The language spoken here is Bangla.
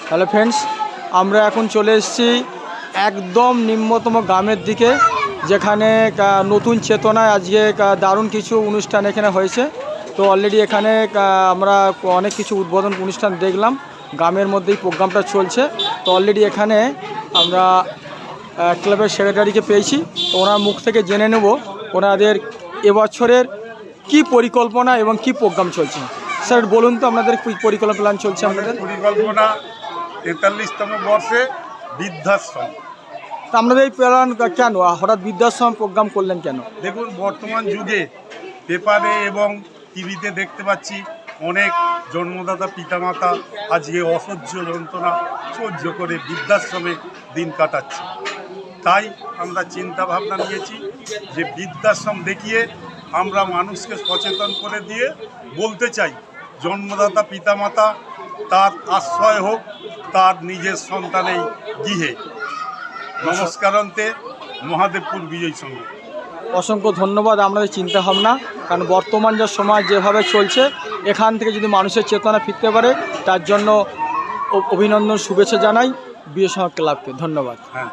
হ্যালো ফ্রেন্ডস, আমরা এখন চলে এসেছি একদম নিম্নতম গ্রামের দিকে, যেখানে নতুন চেতনায় আজকে দারুণ কিছু অনুষ্ঠান এখানে হয়েছে। তো অলরেডি এখানে আমরা অনেক কিছু উদ্বোধন অনুষ্ঠান দেখলাম, গ্রামের মধ্যেই প্রোগ্রামটা চলছে। তো অলরেডি এখানে আমরা ক্লাবের সেক্রেটারিকে পেয়েছি, তো ওনার মুখ থেকে জেনে নেব ওনাদের এবছরের কি পরিকল্পনা এবং কি প্রোগ্রাম চলছে। স্যার বলুন তো, আপনাদের কি পরিকল্পনা প্ল্যান চলছে? আমাদের পরিকল্পনা 43তম বর্ষে বৃদ্ধাশ্রম। তা আপনাদের এই প্ল্যান কেন, হঠাৎ বৃদ্ধাশ্রম প্রোগ্রাম করলেন কেন? দেখুন, বর্তমান যুগে পেপারে এবং টিভিতে দেখতে পাচ্ছি অনেক জন্মদাতা পিতামাতা আজকে অসহ্য যন্ত্রণা সহ্য করে বৃদ্ধাশ্রমে দিন কাটাচ্ছে। তাই আমরা চিন্তা ভাবনা নিয়েছি যে বৃদ্ধাশ্রম দেখিয়ে আমরা মানুষকে সচেতন করে দিয়ে বলতে চাই, জন্মদাতা পিতামাতা তার আশ্রয় হোক তার নিজের সন্তানেই গৃহে। নমস্কারান্তে, মহাদেবপুর বিজয় সংঘ। অসংখ্য ধন্যবাদ আপনাদের চিন্তাভাবনা, কারণ বর্তমান যে সমাজ যেভাবে চলছে, এখান থেকে যদি মানুষের চেতনা ফিরতে পারে, তার জন্য অভিনন্দন, শুভেচ্ছা জানাই বিজয় সংঘ ক্লাবকে। ধন্যবাদ।